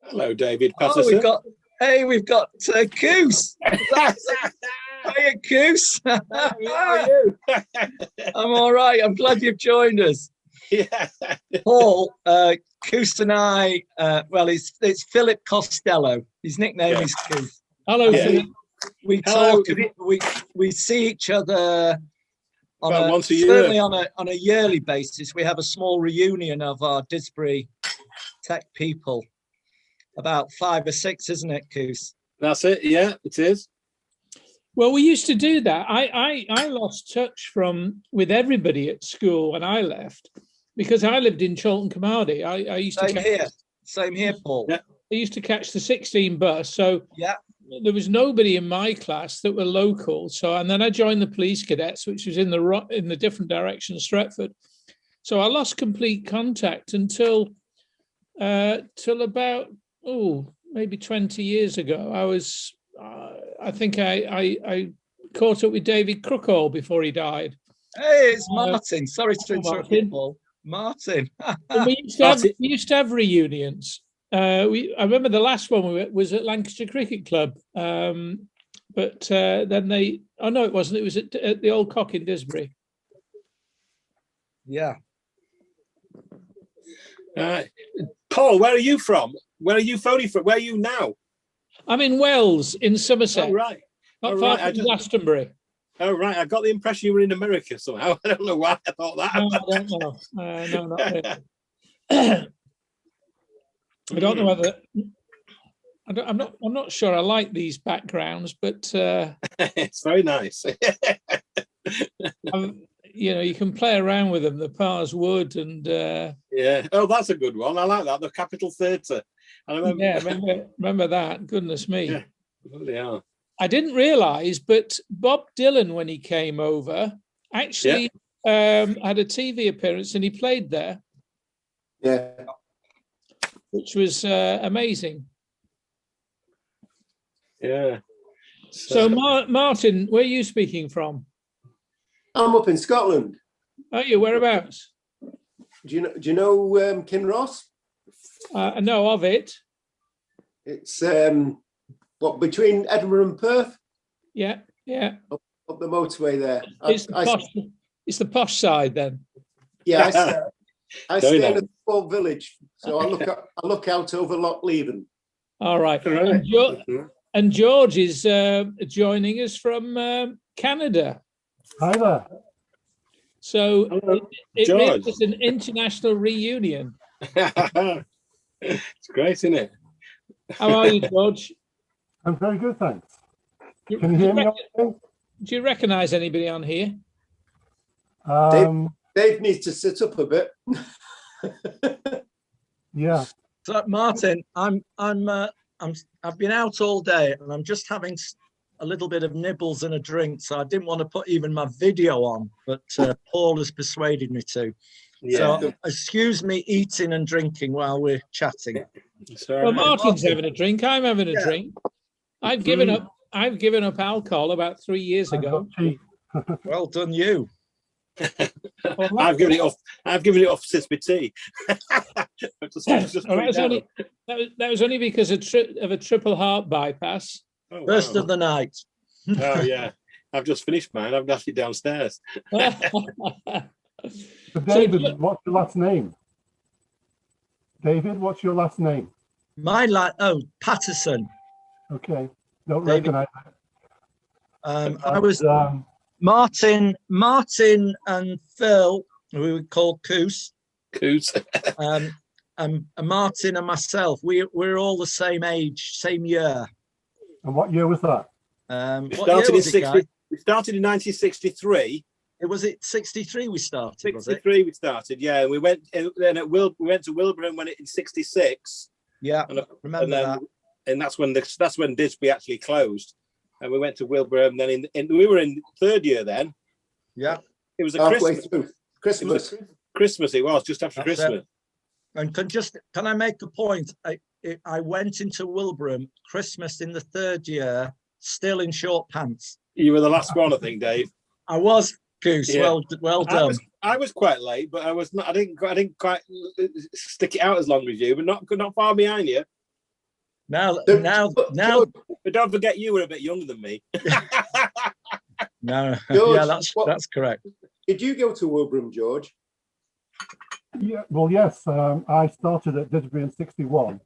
Hello, David Oh, Patterson. we've got Coos. Hiya, Coos. How are you? I'm all right. I'm glad you've joined us. Yeah. Paul, Coos and I, it's Philip Costello. His nickname is Coos. Hello, Yeah. Philip. We Hello. talk, we see each other Once a year. certainly on a yearly basis. We have a small reunion of our Didsbury tech people. About 5 or 6, isn't it, Coos? That's it. Yeah, it is. Well, we used to do that. I lost touch with everybody at school when I left because I lived in Chorlton Carmarthen. I used Same here, Paul. Yeah. I used to catch the 16 bus. So Yeah. there was nobody in my class that were local. And then I joined the police cadets, which was in the different direction of Stretford. So I lost complete contact until about maybe 20 years ago. I think I caught up with David Crookall before he died. Hey, it's Martin. Sorry to interrupt you, Paul. Martin. We used to have reunions. I remember the last one was at Lancashire Cricket Club, but then it wasn't. It was at the Old Cock in Didsbury. Yeah. Paul, where are you from? Where are you phoning from? Where are you now? I'm in Wells, in Somerset. Oh, right. Not far from Glastonbury. Oh, right. I got the impression you were in America somehow. I don't know why I thought that. No, I don't know. No, not really. I don't know whether. I'm not sure I like these backgrounds, but it's very nice. You can play around with them. The Pars Wood and yeah. Oh, that's a good one. I like that. The Capitol Theatre. Remember that. Goodness me. Yeah. Yeah. I didn't realise, but Bob Dylan, when he came over, actually had a TV appearance and he played there. Yeah. Which was amazing. Yeah. So Martin, where are you speaking from? I'm up in Scotland. Are you? Whereabouts? Do you know Kinross? I know of it. It's between Edinburgh and Perth? Yeah. Up the motorway there. It's the posh side then. Yeah, I stay in a small village, so I look out over Loch Leven. All right. And George is joining us from Canada. Hi there. So it George. really is an international reunion. It's great, isn't it? How are you, George? I'm very good, thanks. Can you hear me okay? Do you recognise anybody on here? Dave needs to sit up a bit. Yeah. So Martin, I've been out all day and I'm just having a little bit of nibbles and a drink, so I didn't want to put even my video on, but Paul has persuaded me to. Yeah. So excuse me eating and drinking while we're chatting. Well, Martin's having a drink. I'm having a drink. I've given up alcohol about 3 years ago. Well done, you. I've given it off since my tea. That was only because of a triple heart bypass. Oh, First of the night. Oh yeah, I've just finished mine. I've left it downstairs. So David, what's your last name? David, what's your last name? Patterson. Okay, don't recognize it. I was Martin and Phil, who we call Coos. And Martin and myself, we're all the same age, same year. And what year was that? We started in 1963. Was it 63 we started? 63 we started, yeah. And we went to Wilbraham when in 66. Yeah, remember that. And that's when Didsbury actually closed. And we went to Wilbraham. Then we were in third year then. Yeah, it was a Christmas. Christmas it was just after Christmas. And can I make a point? I went into Wilbraham Christmas in the third year, still in short pants. You were the last one, I think, Dave. I was, Goose. Yeah. Well done. I was quite late, but I was not. I didn't quite stick it out as long as you, but not far behind you. Now. But don't forget, you were a bit younger than me. No, George, yeah, that's correct. Did you go to Wilbraham, George? Yeah, well, yes. I started at Didsbury in '61,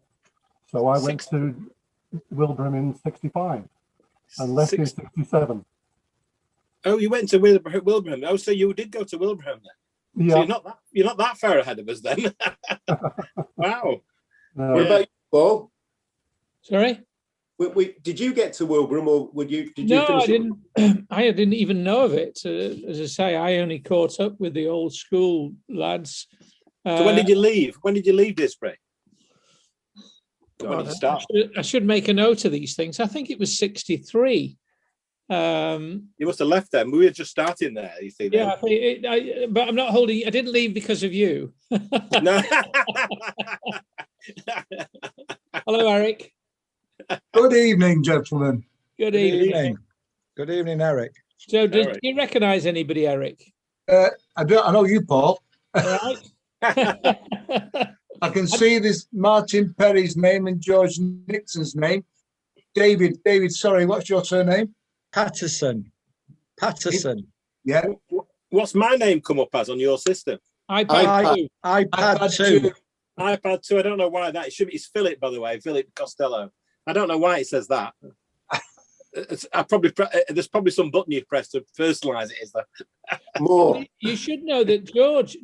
so I went to Wilbraham in '65 and left in '67. Oh, you went to Wilbraham. Oh, so you did go to Wilbraham then? Yeah. So you're not that far ahead of us then. Wow. What about you, Paul? Sorry? Did you get to Wilbraham, or did you No, finish I didn't. I didn't even know of it. As I say, I only caught up with the old school lads. So when did you leave? When did you leave Didsbury? When did you start? I should make a note of these things. I think it was 63. You must have left then. We were just starting there, you see. Yeah, but I'm not holding. I didn't leave because of you. No. Hello, Eric. Good evening, gentlemen. Good evening. Good evening, Eric. So, do you recognise anybody, Eric? I know you, Paul. Right. I can see this Martin Perry's name and George Nixon's name. David, sorry, what's your surname? Patterson. Yeah. What's my name come up as on your system? iPad 2. iPad 2. I don't know why that. It's Philip, by the way, Philip Costello. I don't know why it says that. There's probably some button you press to personalise it. Is there? More. You should know that George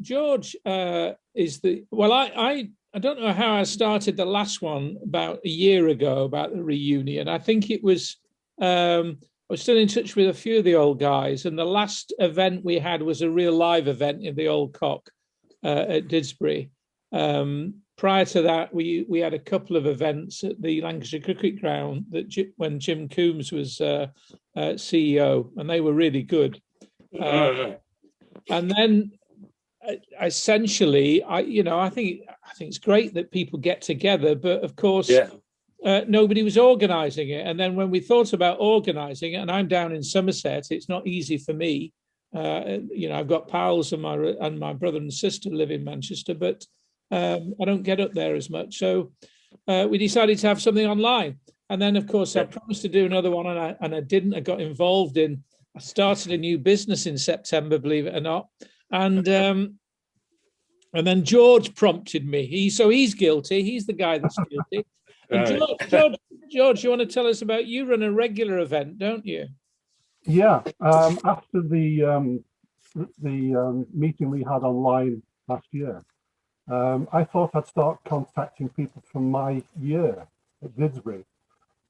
is the. Well, I don't know how I started the last one about a year ago about the reunion. I think it was. I was still in touch with a few of the old guys, and the last event we had was a real live event in the Old Cock at Didsbury. Prior to that, we had a couple of events at the Lancashire Cricket Ground when Jim Coombs was CEO, and they were really good. And then, essentially, I think it's great that people get together, but of course, nobody was organising it. And then when we thought about organising it, and I'm down in Somerset, it's not easy for me. I've got pals and my brother and sister live in Manchester, but I don't get up there as much. So we decided to have something online. And then, of course, I promised to do another one, and I didn't. I got involved I started a new business in September, believe it or not. And then George prompted me. He's guilty. He's the guy that's guilty. And George, you want to tell us about, you run a regular event, don't you? Yeah. After the meeting we had online last year, I thought I'd start contacting people from my year at Didsbury.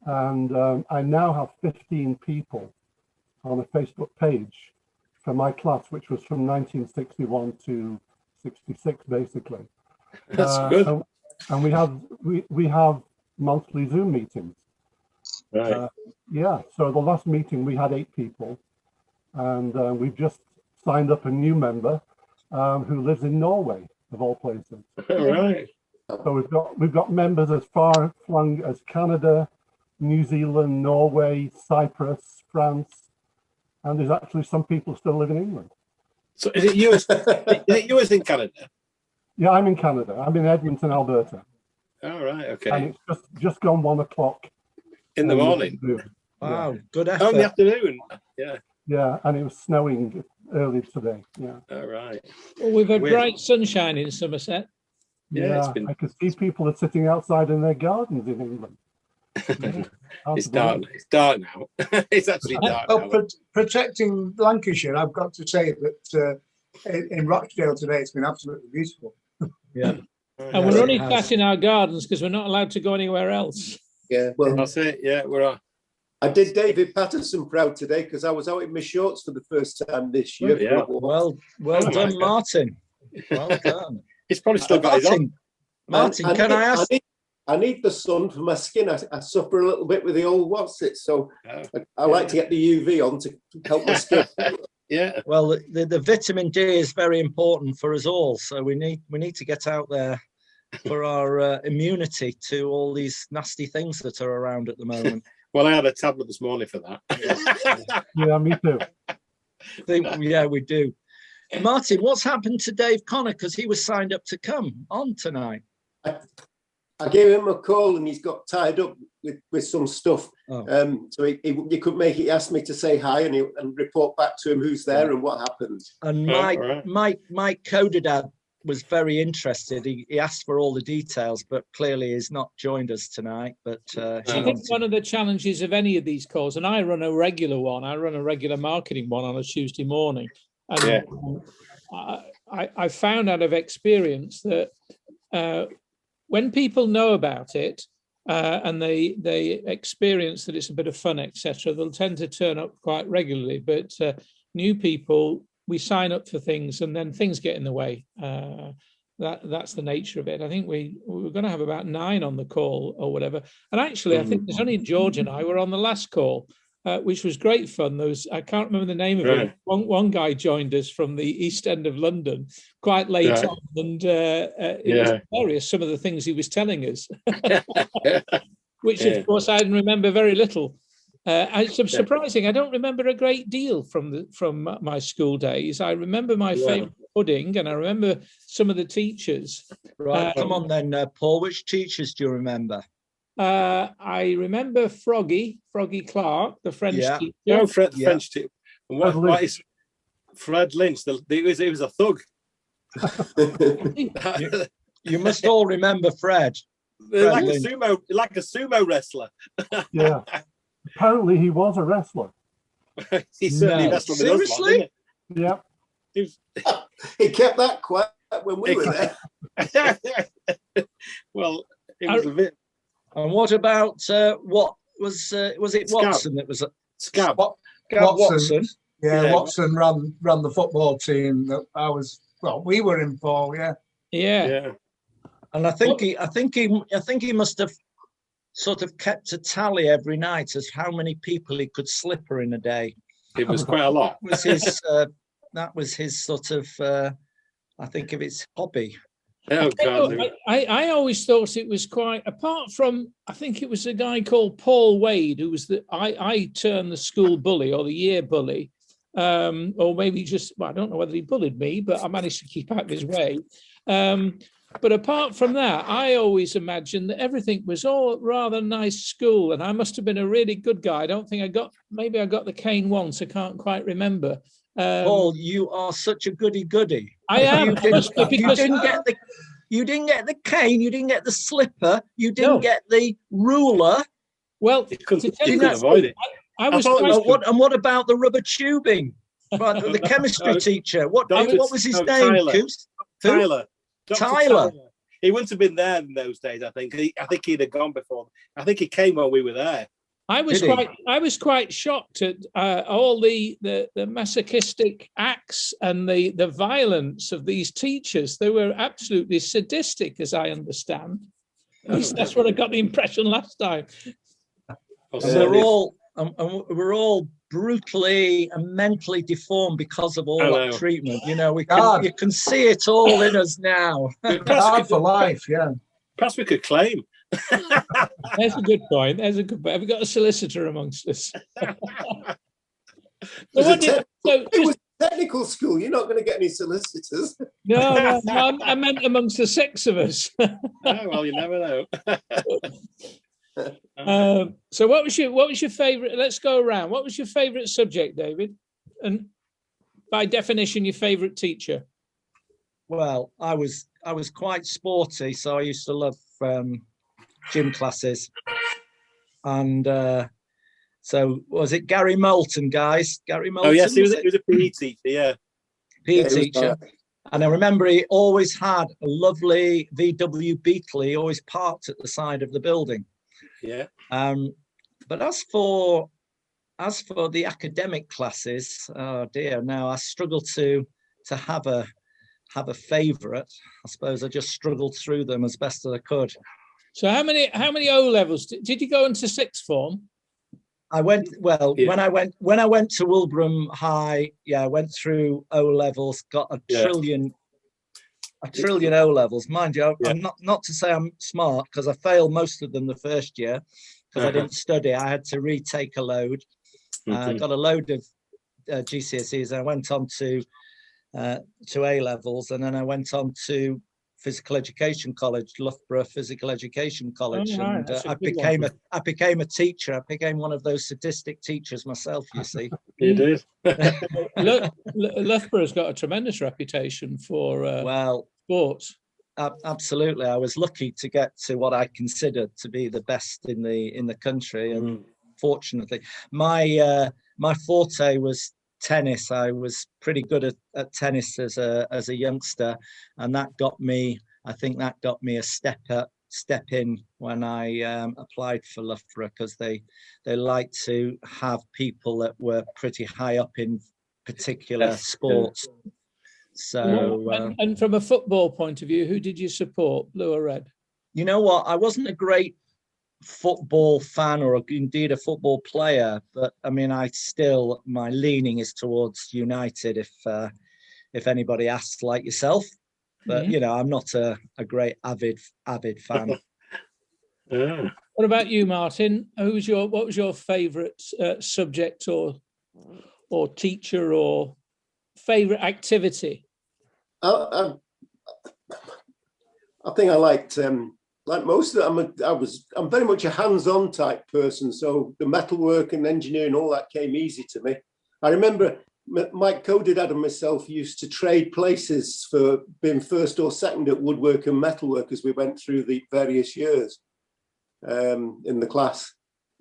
And I now have 15 people on a Facebook page for my class, which was from 1961 to 66, basically. That's good. And we have monthly Zoom meetings. Right. So the last meeting we had 8 people, and we've just signed up a new member who lives in Norway, of all places. Right. So we've got members as far flung as Canada, New Zealand, Norway, Cyprus, France, and there's actually some people still live in England. So is it yours in Canada? Yeah, I'm in Canada. I'm in Edmonton, Alberta. Oh, right. Okay. And it's just gone 1 o'clock in the morning. Wow, good effort. Oh, in the afternoon. Yeah. Yeah, and it was snowing early today. Yeah. All right. Well, we've had bright sunshine in Somerset. Yeah, I could see people are sitting outside in their gardens in England. It's dark. It's dark now. It's actually dark now. Protecting Lancashire, I've got to say that in Rochdale today, it's been absolutely beautiful. Yeah. And we're only cutting our gardens because we're not allowed to go anywhere else. Yeah, well, That's it. Yeah, we're on. I did David Patterson proud today because I was out in my shorts for the first time this year. Yeah. Well done, Martin. Well done. He's probably still got his on. Martin, can I ask? I need the sun for my skin. I suffer a little bit with the old so I like to get the UV on to help my skin. Yeah. Well, the vitamin D is very important for us all, so we need to get out there for our immunity to all these nasty things that are around at the moment. Well, I had a tablet this morning for that. Yeah, me too. Yeah, we do. Martin, what's happened to Dave Connor? Because he was signed up to come on tonight. I gave him a call and he's got tied up with some stuff. Oh. So he couldn't make it. He asked me to say hi and report back to him who's there and what happened. And Mike Codadad was very interested. He asked for all the details, but clearly he's not joined us tonight. But I think one of the challenges of any of these calls, and I run a regular one, I run a regular marketing one on a Tuesday morning. And I found out of experience that when people know about it and they experience that it's a bit of fun, etc., they'll tend to turn up quite regularly. But new people, we sign up for things and then things get in the way. That's the nature of it. I think we were going to have about 9 on the call or whatever. And actually, I think there's only George and I were on the last call, which was great fun. There was, I can't remember the name of it. One guy joined us from the East End of London quite late on, and it was hilarious, some of the things he was telling us, which of course I remember very little. It's surprising. I don't remember a great deal from my school days. I remember my favourite pudding, and I remember some of the teachers. Right, come on then, Paul. Which teachers do you remember? I remember Froggy Clark, the French teacher. No, French teacher. What is Fred Lynch? He was a thug. You must all remember Fred. Like a sumo wrestler. Yeah. Apparently, he was a wrestler. He certainly wrestled with us. Seriously? Yeah. He kept that quiet when we were there. Well, it was a bit. And what about what was it Watson that was Scab? Watson. Yeah, Watson ran the football team that we were in for. Yeah. And I think he must have sort of kept a tally every night as how many people he could slipper in a day. It was quite a lot. That was his sort of I think of his hobby. Oh, God. I always thought it was quite, apart from, I think it was a guy called Paul Wade, who was I turned the school bully or the year bully, or maybe just, well, I don't know whether he bullied me, but I managed to keep out of his way. But apart from that, I always imagined that everything was all rather nice school, and I must have been a really good guy. I don't think maybe I got the cane once, I can't quite remember. Paul, you are such a goody-goody. I am. You didn't get the cane, you didn't get the slipper, you didn't get the ruler. Well, you couldn't avoid it. What about the rubber tubing? Right, the chemistry teacher. What was his name? Tyler. He wouldn't have been there in those days. I think he'd have gone before. I think he came when we were there. I was quite shocked at all the masochistic acts and the violence of these teachers. They were absolutely sadistic, as I understand. At least that's what I got the impression last time. We're all brutally and mentally deformed because of all that treatment. You know, you can see it all in us now. Hard for life, yeah. Perhaps we could claim. There's a good point. Have we got a solicitor amongst us? It was technical school. You're not going to get any solicitors. No, I meant amongst the 6 of us. Oh, well, you never know. So what was your favourite? Let's go around. What was your favourite subject, David? And by definition, your favourite teacher? Well, I was quite sporty, so I used to love gym classes. And so was it Gary Moulton, guys? Gary Moulton? Oh, yes, he was a PE teacher, yeah. PE teacher. And I remember he always had a lovely VW Beetle. He always parked at the side of the building. Yeah. But as for the academic classes, oh dear, no, I struggle to have a favourite. I suppose I just struggled through them as best as I could. So how many O levels did you go into sixth form? I went when I went to Wilbraham High. Yeah, I went through O levels, got a trillion O levels. Mind you, I'm not to say I'm smart because I failed most of them the first year because I didn't study. I had to retake a load. Got a load of GCSEs. I went on to A levels, and then I went on to physical education college, Loughborough Physical Education College, Oh, right, and that's a I good one. became a teacher. I became one of those sadistic teachers myself. You see, You did. Loughborough's got a tremendous reputation for well, sports. absolutely. I was lucky to get to what I considered to be the best in the country, and fortunately, my forte was tennis. I was pretty good at tennis as a youngster, and that got me. I think that got me a step in when I applied for Loughborough, because they like to have people that were pretty high up in particular sports. So, and from a football point of view, who did you support, blue or red? You know what? I wasn't a great football fan or indeed a football player, but I mean, my leaning is towards United if anybody asks, like yourself. But you know, I'm not a great avid fan. What about you, Martin? What was your favourite subject or teacher or favourite activity? I think I liked like most of it. I'm very much a hands-on type person, so the metalwork and engineering, all that came easy to me. I remember Mike Codidad and myself used to trade places for being first or second at woodwork and metalwork as we went through the various years in the class.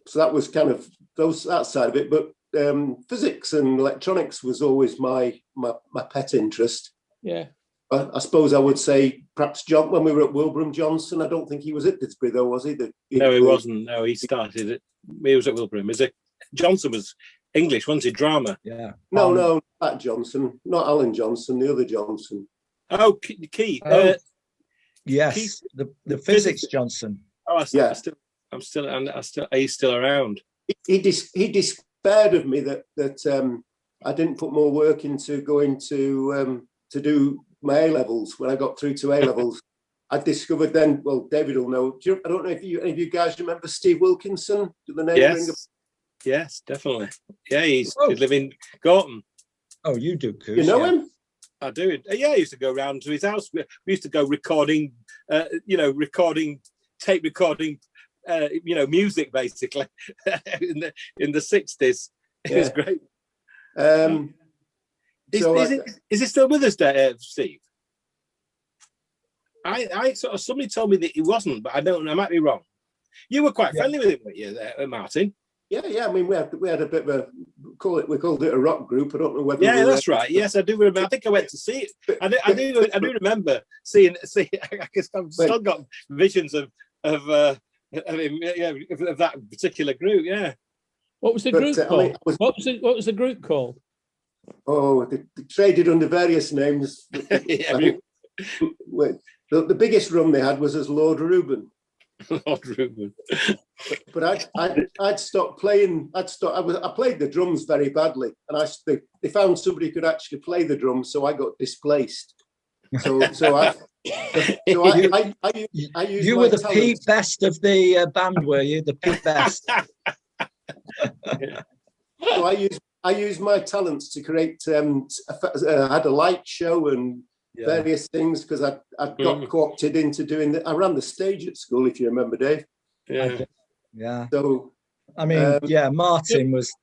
So that was kind of that side of it. But physics and electronics was always my pet interest. Yeah. I suppose I would say perhaps John, when we were at Wilbraham, Johnson. I don't think he was at Didsbury though, was he? No, he wasn't. No, he started it. He was at Wilbraham. Johnson was English, wasn't he? Drama. Yeah. No, that Johnson, not Alan Johnson, the other Johnson. Oh, Keith. Yes, Keith, the physics Johnson. Oh, he's still around. He despaired of me that I didn't put more work into going to do my A-levels. When I got through to A-levels, I discovered then, well, David will know. I don't know if any of you guys remember Steve Wilkinson? Do the name ring a... Yes, definitely. Yeah, he live in Gorton. Oh, you do, Coos, you know him? I do. Yeah, I used to go round to his house. We used to go recording, tape recording, music basically in the 60s. It was great. Is he still with us, Steve? I sort of, somebody told me that he wasn't, but I don't. I might be wrong. You were quite friendly with him, weren't you, Martin? Yeah. I mean, we had a bit of a we called it a rock group. I don't know whether. Yeah, that's right. Yes, I do remember. I think I went to see it. I do remember seeing. I guess I've still got visions of that particular group. Yeah. What was the group called? What was the group called? Oh, they traded under various names. The biggest run they had was as Lord Reuben. Lord Reuben. But I'd stopped playing. I played the drums very badly, and they found somebody who could actually play the drums, so I got displaced. So I used. You were the Pete Best of the band, were you? The Pete Best. So I used my talents to create. I had a light show and various things because I got co-opted into doing. I ran the stage at school, if you remember, Dave. Yeah. So I mean, Martin was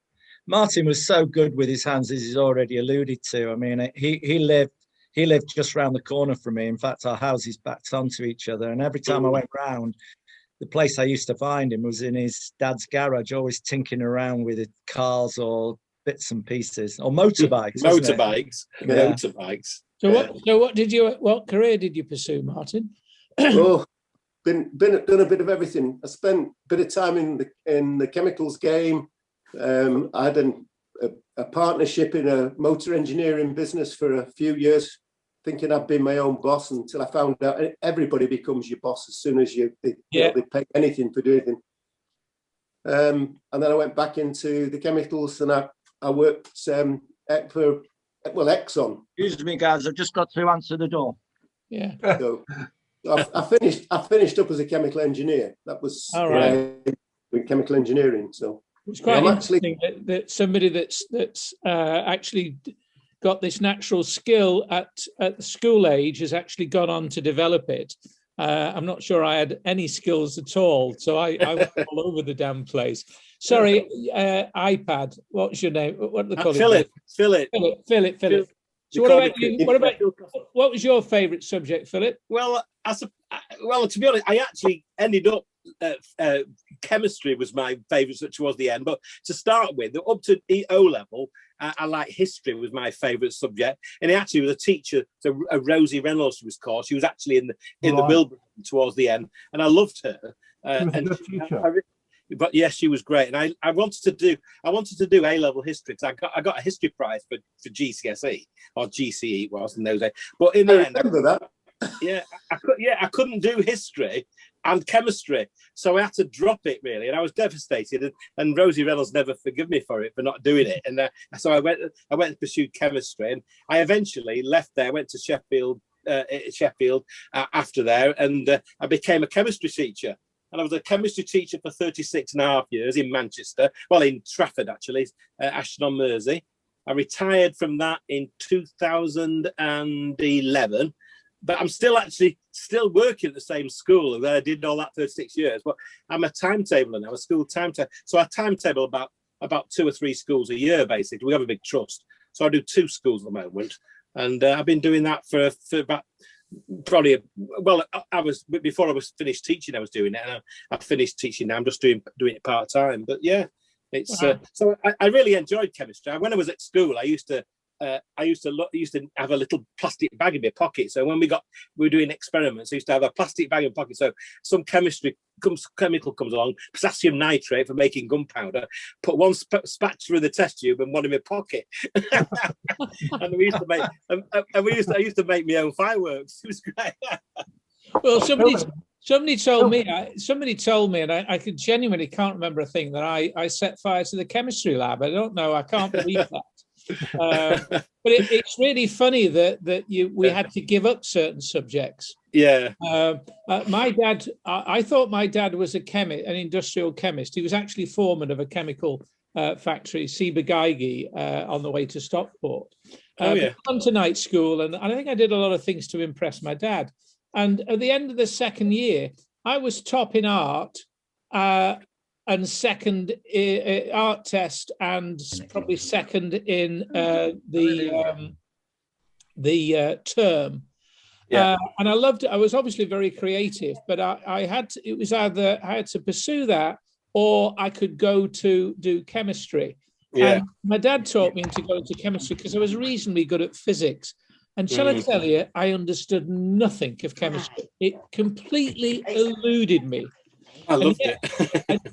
so good with his hands, as he's already alluded to. I mean, he lived just round the corner from me. In fact, our houses backed onto each other, and every time I went round, the place I used to find him was in his dad's garage, always tinkering around with cars or bits and pieces, or motorbikes. Motorbikes. So what career did you pursue, Martin? Oh, done a bit of everything. I spent a bit of time in the chemicals game. I had a partnership in a motor engineering business for a few years, thinking I'd been my own boss, until I found out everybody becomes your boss as soon as they pay anything for doing anything. And then I went back into the chemicals, and I worked for Exxon. Excuse me, guys. I've just got to answer the door. Yeah. So I finished up as a chemical engineer. That was all right. In chemical engineering. So it's quite interesting that somebody that's actually got this natural skill at the school age has actually gone on to develop it. I'm not sure I had any skills at all, so I went all over the damn place. Sorry, iPad. What's your name? What do they call it? Philip. So what about you? What was your favourite subject, Philip? Well, to be honest, I actually ended up chemistry was my favourite towards the end. But to start with, up to O level, I like history was my favourite subject. And he actually was a teacher, so Rosie Reynolds was called. She was actually in the Wilkinson towards the end, and I loved her. She was a good teacher. But yes, she was great, and I wanted to do A level history because I got a history prize for GCSE or GCE it was in those days. But in the end, I couldn't do history and chemistry, so I had to drop it really, and I was devastated. And Rosie Reynolds never forgave me for it for not doing it, and so I went and pursued chemistry, and I eventually left there. I went to Sheffield after there, and I became a chemistry teacher. And I was a chemistry teacher for 36.5 years in Manchester, well, in Trafford, actually, Ashton-on-Mersey. I retired from that in 2011, but I'm still working at the same school where I did all that 36 years. But I'm a timetabler now, a school timetable. So I timetable about 2 or 3 schools a year, basically. We have a big trust. So I do 2 schools at the moment. And I've been doing that for about... I was before I was finished teaching. I was doing it, and I finished teaching now. I'm just doing it part time. But yeah, it's so I really enjoyed chemistry. When I was at school, I used to have a little plastic bag in my pocket. So when we were doing experiments, I used to have a plastic bag in my pocket. So some chemical comes along, potassium nitrate for making gunpowder. Put one spatula in the test tube and one in my pocket. And we used to make, I used to make my own fireworks. It was great. Well, somebody told me, and I could genuinely can't remember a thing that I set fire to the chemistry lab. I don't know. I can't believe that. But it's really funny that we had to give up certain subjects. Yeah. My dad, I thought my dad was an industrial chemist. He was actually foreman of a chemical factory, Ciba-Geigy, on the way to Stockport. I went to night school, and I think I did a lot of things to impress my dad. And at the end of the second year, I was top in art. And second art test, and probably second in the term. Yeah. And I loved it. I was obviously very creative, but I had to pursue that, or I could go to do chemistry. Yeah. And my dad taught me to go into chemistry because I was reasonably good at physics. And shall I tell you, I understood nothing of chemistry. It completely eluded me. I loved it.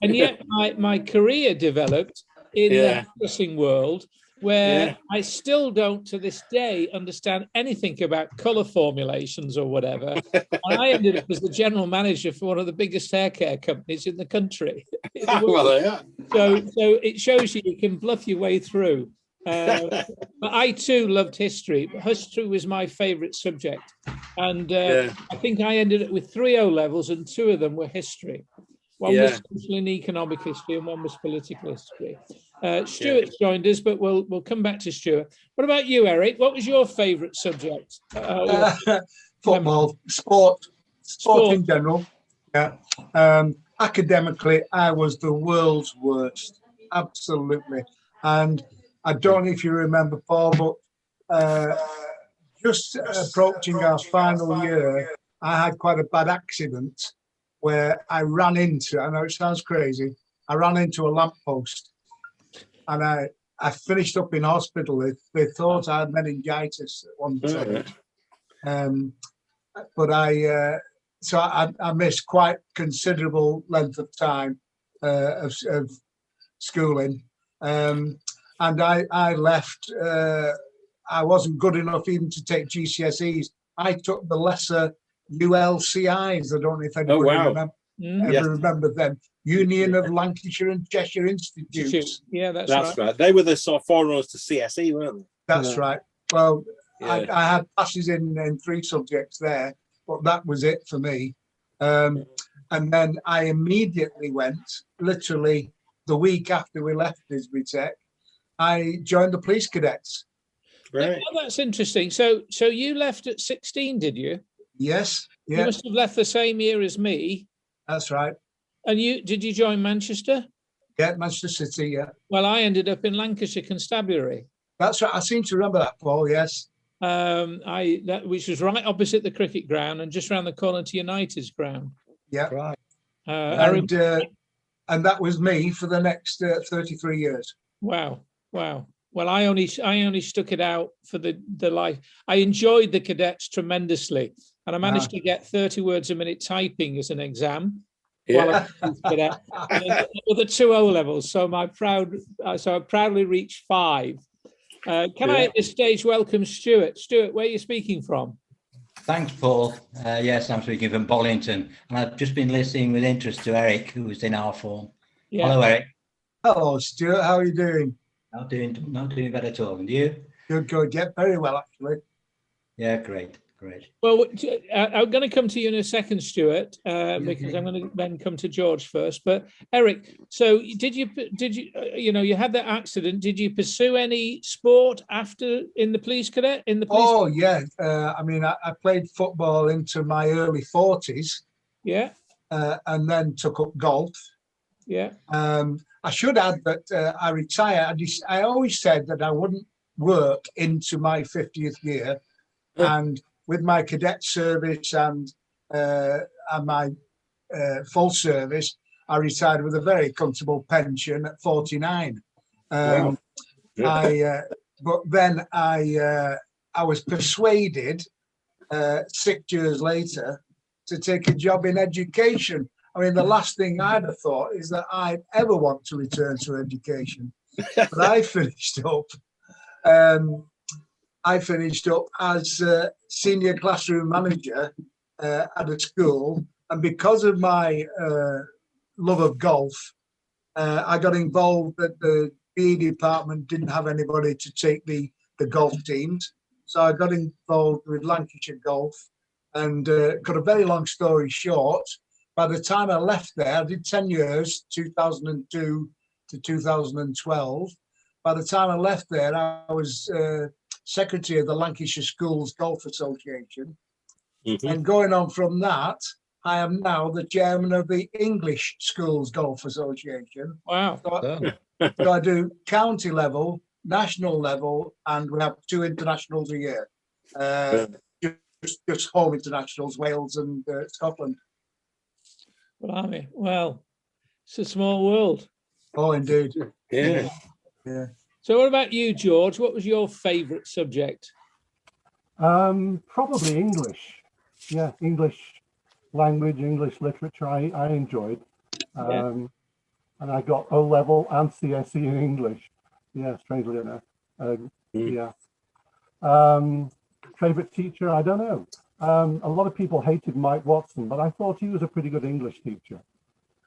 And yet my career developed in the hairdressing world, where I still don't to this day understand anything about colour formulations or whatever. And I ended up as the general manager for one of the biggest hair care companies in the country. So it shows you can bluff your way through. But I too loved history. History was my favourite subject, and I think I ended up with 3 O levels, and 2 of them were history. One was social and economic history, and one was political history. Stuart's joined us, but we'll come back to Stuart. What about you, Eric? What was your favourite subject? Football, sport in general. Yeah. Academically, I was the world's worst, absolutely, and I don't know if you remember, Paul, but just approaching our final year, I had quite a bad accident where I ran into, I know it sounds crazy, I ran into a lamppost, and I finished up in hospital. They thought I had meningitis at one time. But I missed quite considerable length of time of schooling. And I left, I wasn't good enough even to take GCSEs. I took the lesser ULCIs. I don't know if anybody remember them. Union of Lancashire and Cheshire Institutes. Yeah, that's right. They were the sort of forerunners to CSE, weren't they? That's right. Well, I had passes in 3 subjects there, but that was it for me. And then I immediately went, literally the week after we left Didsbury Tech, I joined the police cadets. Right. Oh, that's interesting. So you left at 16, did you? Yes. You Yeah, must have left the same year as me. that's right. And did you join Manchester? Yeah, Manchester City. Yeah, Well, I ended up in Lancashire Constabulary. that's right. I seem to remember that, Paul. Yes. Which was right opposite the cricket ground and just around the corner to United's ground. Yeah. Right. And that was me for the next 33 years. Wow. Well, I only stuck it out for the life. I enjoyed the cadets tremendously, and I managed to get 30 words a minute typing as an exam. Yeah. Cadet, with the 2 O levels. So I proudly reached 5. Can I at this stage welcome Stuart? Stuart, where are you speaking from? Thanks, Paul. Yes, I'm speaking from Bollington, and I've just been listening with interest to Eric, who was in our form. Yeah. Hello, Eric. Hello, Stuart. How are you doing? Not doing bad at all. And you? Good. Yeah, very well, actually. Yeah, great. Well, I'm going to come to you in a second, Stuart, because I'm going to then come to George first. But Eric, so did you you had that accident? Did you pursue any sport after in the police cadet? Oh yeah, I mean, I played football into my early 40s. Yeah. And then took up golf. Yeah. I should add that I retired. I always said that I wouldn't work into my 50th year, and with my cadet service and my full service, I retired with a very comfortable pension at 49. Wow. But then I was persuaded 6 years later to take a job in education. I mean, the last thing I'd have thought is that I'd ever want to return to education. But I finished up. I finished up as senior classroom manager at a school, and because of my love of golf, I got involved that the PE department didn't have anybody to take the golf teams, so I got involved with Lancashire Golf, and cut a very long story short, by the time I left there, I did 10 years, 2002 to 2012. By the time I left there, I was secretary of the Lancashire Schools Golf Association. Mm-hmm. And going on from that, I am now the chairman of the English Schools Golf Association. Wow. So I do county level, national level, and we have 2 internationals a year. Just home internationals, Wales and Scotland. Well, it's a small world. Oh, indeed. Yeah. So what about you, George? What was your favourite subject? Probably English. Yeah, English language, English literature I enjoyed. And I got O level and CSE in English. Yeah, strangely enough. Yeah. Favorite teacher, I don't know. A lot of people hated Mike Watson, but I thought he was a pretty good English teacher.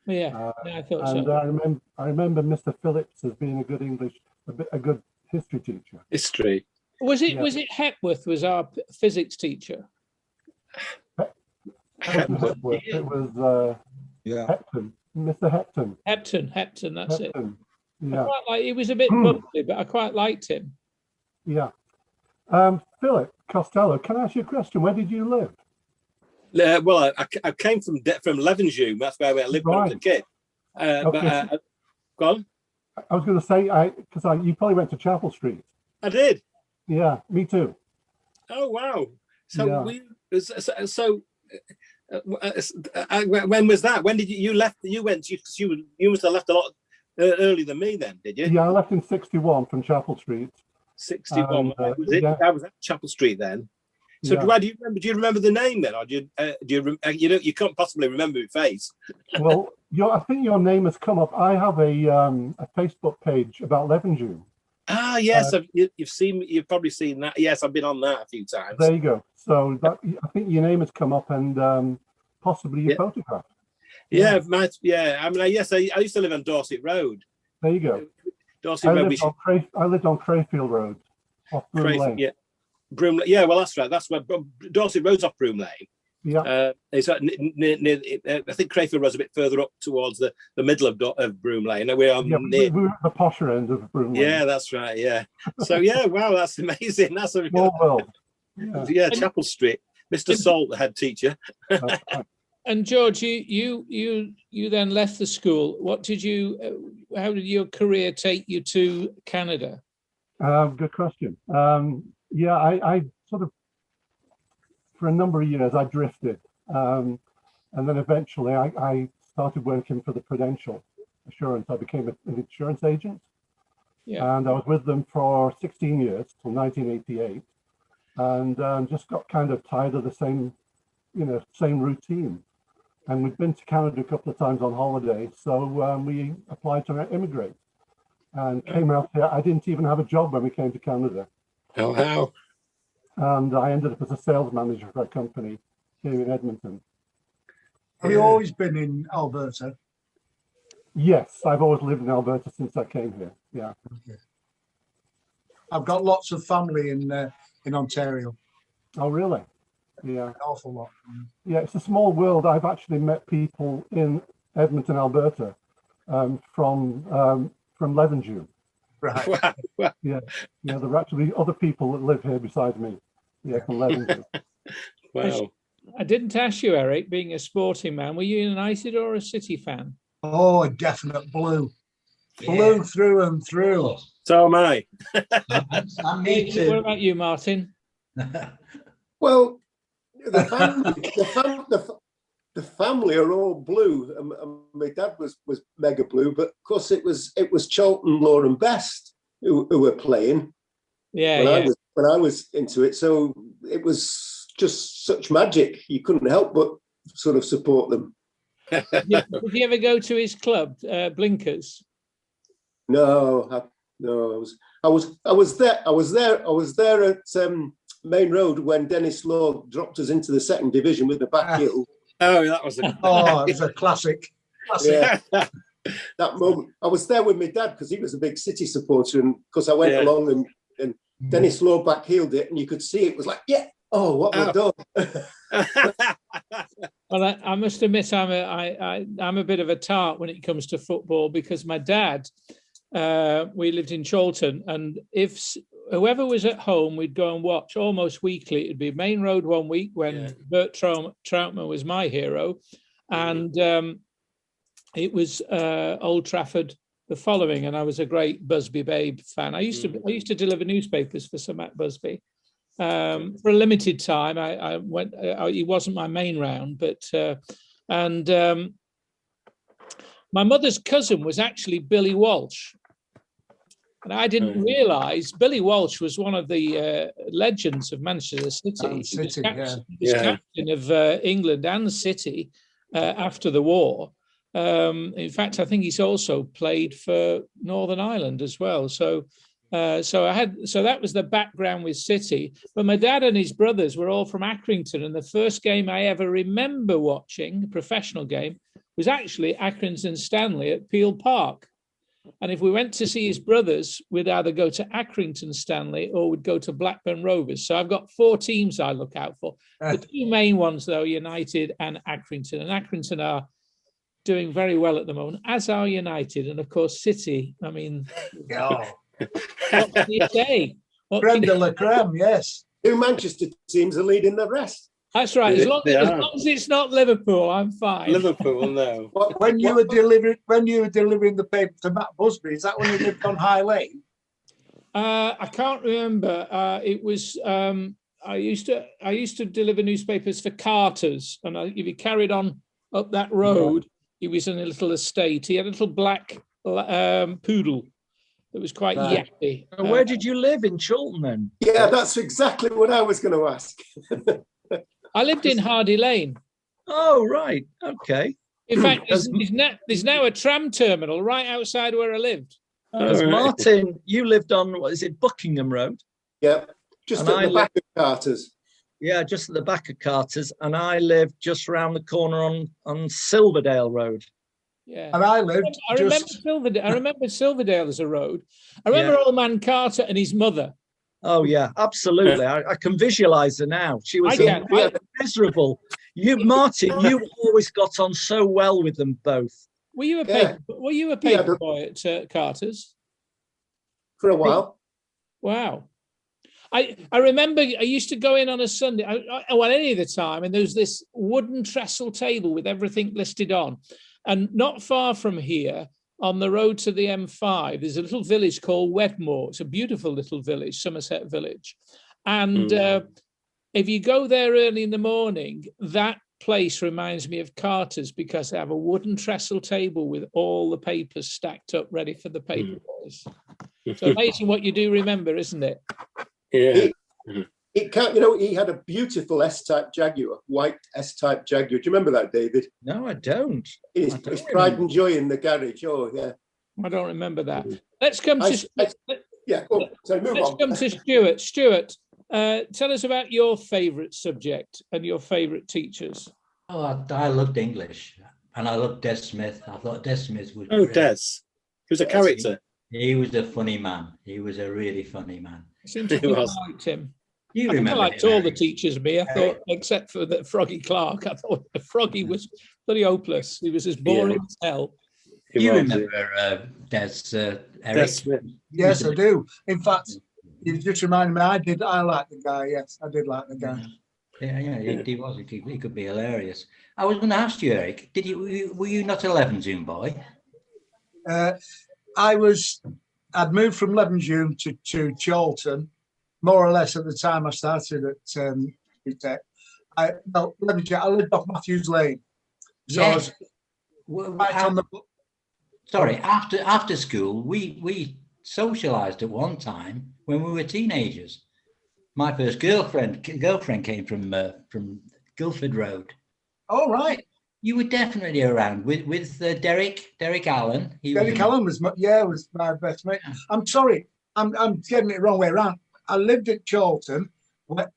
Yeah, I thought and so. I remember Mr. Phillips as being a good history teacher. History. Was it Hepworth was our physics teacher? Hepworth. It was Hepton, Mr. Hepton. Hepton, that's Hepton. It. Yeah. He was a bit bumpy, but I quite liked him. Yeah. Philip Costello, can I ask you a question? Where did you live? Well, I came from Levenshulme. That's where I lived when I was a kid. Okay. But go on. I was going to say, because you probably went to Chapel Street. I did. Yeah, me too. Oh wow! So when was that? When did you left? You went. You must have left a lot earlier than me then, did you? Yeah, I left in '61 from Chapel Street. 61. Was it? Yeah. I was at Chapel Street then. So do you remember the name then, or do you can't possibly remember your face? Well, I think your name has come up. I have a Facebook page about Levenshulme. Ah, yes, you've probably seen that. Yes, I've been on that a few times. There you go. So I think your name has come up and possibly your photograph. Yeah, I mean, yes, I used to live on Dorset Road. There you go. Dorset Road. I lived on Crayfield Road, off Broom Lane. Yeah. Broom, yeah, well, that's right. That's where Dorset Road's off Broom Lane. It's near, I think Crayfield Road's a bit further up towards the middle of Broom Lane. We're on we're at the posher end of Broom Lane. Yeah, that's right. Yeah. So yeah, wow, that's amazing. That's a small world. Yeah, Chapel Street. Mr. Salt, the head teacher. And George, you then left the school. What did you? How did your career take you to Canada? Good question. I sort of, for a number of years, I drifted, and then eventually I started working for the Prudential Assurance. I became an insurance agent, and I was with them for 16 years till 1988, and just got kind of tired of the same routine. And we'd been to Canada a couple of times on holiday, so we applied to immigrate and came out here. I didn't even have a job when we came to Canada. Oh, wow. And I ended up as a sales manager for a company here in Edmonton. Have you always been in Alberta? Yes, I've always lived in Alberta since I came here. Yeah. Okay. I've got lots of family in Ontario. Oh, really? Yeah. An awful lot. Yeah, it's a small world. I've actually met people in Edmonton, Alberta, from Levenshulme. Right. Yeah. There are actually other people that live here beside me. Yeah, from Levenshulme. Wow. I didn't ask you, Eric, being a sporting man, were you United or a City fan? Oh, a definite blue. Blue through and through. So am I. Me too. What about you, Martin? Well, the family are all blue. My dad was mega blue, but of course it was Charlton, Law and Best who were playing. When I was into it, so it was just such magic. You couldn't help but sort of support them. Did you ever go to his club, Blinkers? No. I was there at Main Road when Dennis Law dropped us into the second division with the back heel. Oh, that was it was a classic. Yeah. That moment, I was there with my dad because he was a big City supporter, and because I went along and Dennis Law back heeled it, and you could see it was like, what have I done? Well, I must admit, I'm a bit of a tart when it comes to football, because my dad, we lived in Chorlton, and if whoever was at home, we'd go and watch almost weekly. It'd be Main Road one week when Bert Troutman was my hero, and it was Old Trafford the following. And I was a great Busby Babe fan. I used to deliver newspapers for Sir Matt Busby for a limited time. I went. It wasn't my main round, but my mother's cousin was actually Billy Walsh. And I didn't realise Billy Walsh was one of the legends of Manchester City. He was captain of England and City after the war. In fact, I think he's also played for Northern Ireland as well. So that was the background with City. But my dad and his brothers were all from Accrington, and the first game I ever remember watching, a professional game, was actually Accrington Stanley at Peel Park. And if we went to see his brothers, we'd either go to Accrington Stanley or we'd go to Blackburn Rovers. So I've got 4 teams I look out for. The 2 main ones, though, United and Accrington. And Accrington are doing very well at the moment, as are United. And, of course, City. I mean, what can you say? Creme de la creme, yes. 2 Manchester teams are leading the rest. That's right. As long as it's not Liverpool, I'm fine. Liverpool, no. When you were delivering the paper to Matt Busby, is that when you lived on High Lane? I can't remember. It was. I used to deliver newspapers for Carter's, and if he carried on up that road, he was in a little estate. He had a little black poodle that was quite yappy. Where did you live in Chorlton then? Yeah, that's exactly what I was going to ask. I lived in Hardy Lane. Oh, right. Okay. In fact, there's now a tram terminal right outside where I lived. Martin, you lived on, what is it, Buckingham Road? Yeah, just at the back of Carter's. Yeah, just at the back of Carter's. And I lived just around the corner on Silverdale Road. Yeah. And I lived I remember Silverdale as a road. I remember Old Man Carter and his mother. Oh, yeah, absolutely. I can visualize her now. She was miserable You, Martin, you always got on so well with them both. Were you a Yeah. paper boy at Carter's? For a while. Wow. I remember I used to go in on a Sunday, well, any of the time, and there was this wooden trestle table with everything listed on. And not far from here, on the road to the M5, there's a little village called Wedmore. It's a beautiful little village, Somerset Village. And if you go there early in the morning, that place reminds me of Carter's because they have a wooden trestle table with all the papers stacked up ready for the paper boys. So amazing what you do remember, isn't it? Yeah. It can't, you know, he had a beautiful S-type Jaguar, white S-type Jaguar. Do you remember that, David? No, I don't. His pride and joy in the garage. Oh, yeah. I don't remember that. Let's come to yeah. Go on. So move let's on. come to Stuart. Stuart, tell us about your favourite subject and your favourite teachers. Oh, I loved English, and I loved Des Smith. I thought Des Smith was. Oh, Des. He was a character. He was a funny man. He was a really funny man. Seems to think I liked him. You I remember? liked all the teachers, me. I thought, except for the Froggy Clark, I thought Froggy was bloody hopeless. He was as boring as hell. You remember Des, Eric? Des Smith. Yes, I do. In fact, you just reminded me. I liked the guy. Yes, I did like the guy. Yeah, he was. He could be hilarious. I was going to ask you, Eric. Were you not a Levenshulme boy? I'd moved from Levenshulme to Chorlton, more or less at the time I started at Tech. I lived off Matthews Lane. So I was right on the. Sorry, after school, we socialised at one time when we were teenagers. My first girlfriend came from Guildford Road. Oh, right. You were definitely around with Derek Allen. Derek Allen was my best mate. I'm sorry, I'm getting it the wrong way around. I lived at Chorlton when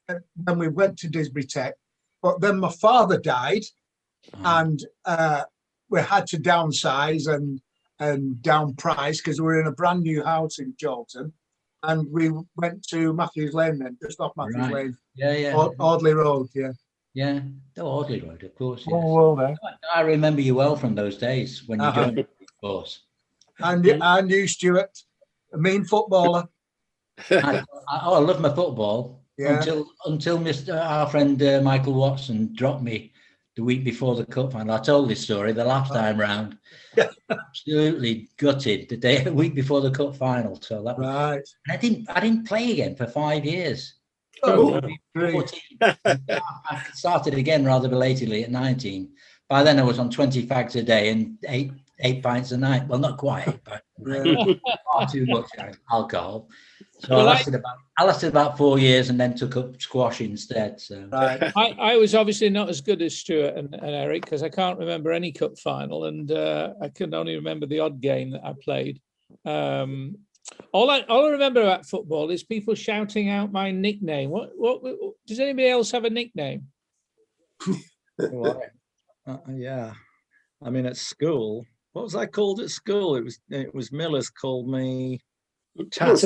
we went to Didsbury Tech, but then my father died, and we had to downsize and down price because we were in a brand new house in Chorlton, and we went to Matthews Lane then, just off Matthews Lane. Yeah. Audley Road, yeah. Yeah, Audley Road, of course. Yes. Oh, well, then. I remember you well from those days when you joined the force. And you, Stuart, a mean footballer. I love my football. Yeah. Until our friend Michael Watson dropped me the week before the cup final. I told this story the last time round. Absolutely gutted the week before the cup final. So that was, right. I didn't play again for 5 years. Oh, I started again rather belatedly at 19. By then I was on 20 fags a day and eight pints a night. Well, not quite, but far too much alcohol. So I lasted about 4 years and then took up squash instead. So I was obviously not as good as Stuart and Eric because I can't remember any cup final, and I can only remember the odd game that I played. All I remember about football is people shouting out my nickname. What does anybody else have a nickname? Yeah, I mean at school, what was I called at school? It was Miller's called me Tap.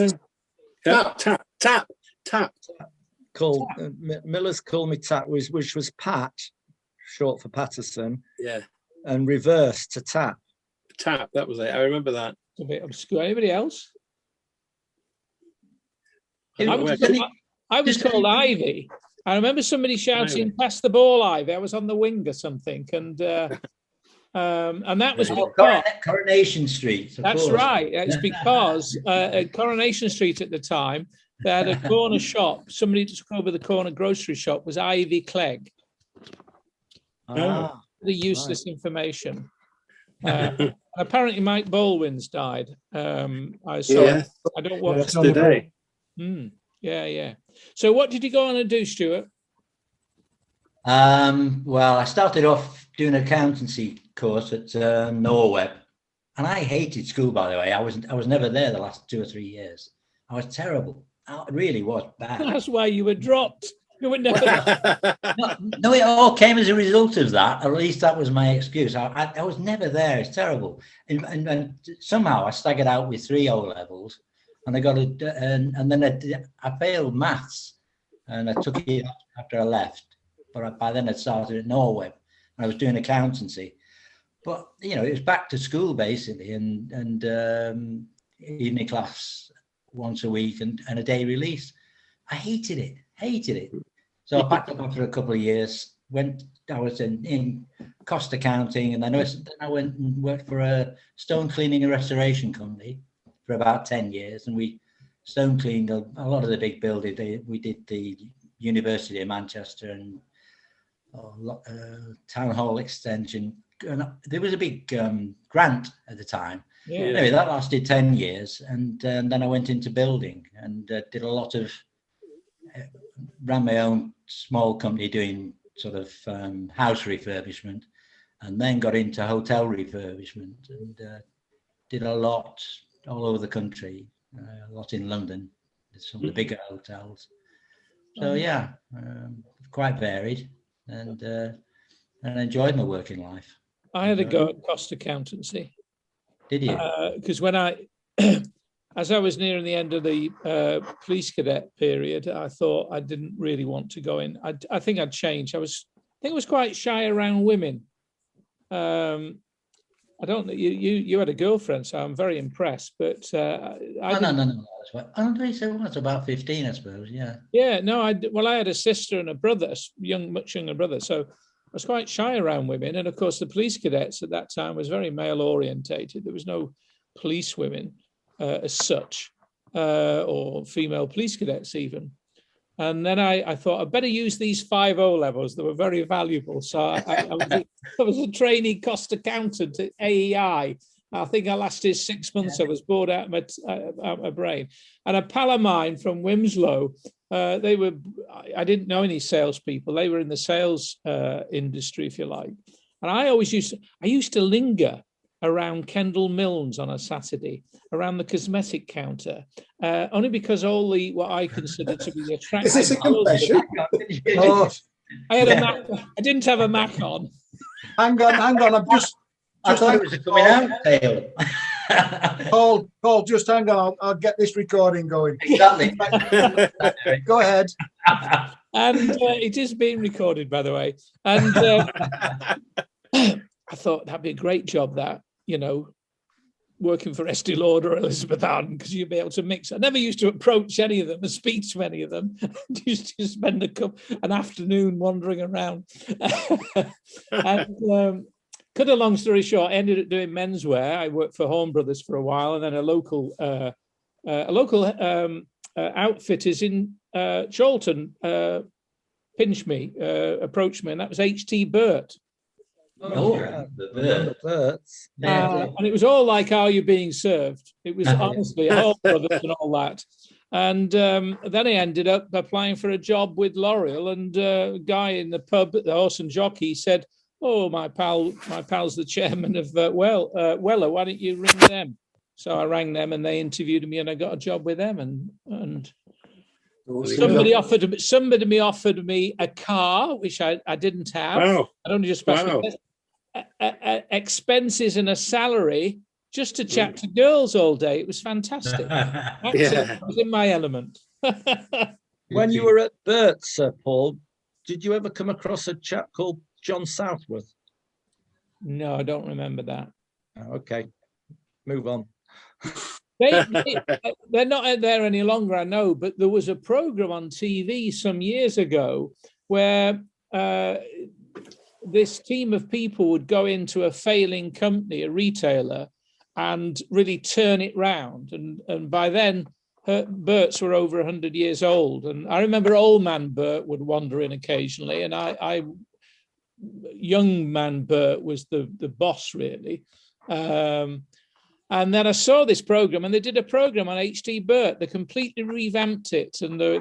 Miller's called me Tap, which was Pat, short for Patterson. Yeah, and reverse to Tap. Tap. That was it. I remember that. A bit obscure. Anybody else? I was called Ivy. I remember somebody shouting, "Pass the ball, Ivy." I was on the wing or something, and that was Coronation Street. That's right. It's because at Coronation Street at the time they had a corner shop. Somebody took over the corner grocery shop. Was Ivy Clegg? The useless information. Apparently, Mike Baldwin's died. I saw. Yeah. I don't watch today. Yeah. So what did you go on and do, Stuart? Well, I started off doing an accountancy course at Norweb, and I hated school, by the way. I was never there the last 2 or 3 years. I was terrible. I really was bad. That's why you were dropped. You were never no, it all came as a result of that. At least that was my excuse. I was never there. It's terrible. And somehow I staggered out with 3 O levels. And I got and then I failed maths, and I took it after I left. but by then I'd started at Norway and I was doing accountancy. But you know, it was back to school basically, and evening class once a week and a day release. I hated it. So I packed up after a couple of years. I was in cost accounting, and then I went and worked for a stone cleaning and restoration company for about 10 years, and we stone cleaned a lot of the big buildings. We did the University of Manchester and Town Hall extension. And there was a big grant at the time. Yeah. Anyway, that lasted 10 years, and then I went into building and did a lot of ran my own small company doing sort of house refurbishment, and then got into hotel refurbishment and did a lot all over the country, a lot in London, some of the bigger hotels. So yeah, quite varied, and I enjoyed my working life. I had a go at cost accountancy. Did you? Because when as I was nearing the end of the police cadet period, I thought I didn't really want to go in. I think I'd changed. I was quite shy around women. I don't know. You had a girlfriend, so I'm very impressed. But no. It's about 15, I suppose. Yeah. Yeah. No. I had a sister and a brother, much younger brother. So I was quite shy around women. And of course, the police cadets at that time was very male orientated. There was no police women as such, or female police cadets even. And then I thought I'd better use these 5 O-levels that were very valuable. So I was a trainee cost accountant at AEI. I think I lasted 6 months. I was bored out of my brain. And a pal of mine from Wimslow, I didn't know any salespeople. They were in the sales industry, if you like. And I used to linger around Kendall Milnes on a Saturday, around the cosmetic counter, only because what I consider to be the attractive. Is this a confession? I didn't have a Mac on. Hang on. I thought it was a coming out tale. Paul, just hang on. I'll get this recording going. Exactly. Go ahead. And it is being recorded, by the way. And I thought that'd be a great job, that, working for Estee Lauder or Elizabeth Arden, because you'd be able to mix. I never used to approach any of them or speak to any of them. Used to spend an afternoon wandering around. And cut a long story short, I ended up doing menswear. I worked for Horn Brothers for a while, and then a local outfitters in Chorlton approached me, and that was H.T. Burt. The Burts. And it was all like, "Are you being served?" It was honestly Horn Brothers and all that. And then I ended up applying for a job with L'Oreal, and a guy in the pub at the Horse and Jockey said, "Oh, my pal's the chairman of Weller. Why don't you ring them?" So I rang them, and they interviewed me, and I got a job with them. And somebody offered me a car, which I didn't have. Wow. I'd only just passed expenses and a salary just to chat to girls all day. It was fantastic. I was in my element. When you were at Burt's, Paul, did you ever come across a chap called John Southworth? No, I don't remember that. Oh, okay, move on. They're not there any longer, I know, but there was a program on TV some years ago where this team of people would go into a failing company, a retailer, and really turn it round. And by then, Burt's were over 100 years old. And I remember old man Burt would wander in occasionally, and young man Burt was the boss, really. And then I saw this program, and they did a program on H.T. Burt. They completely revamped it, and they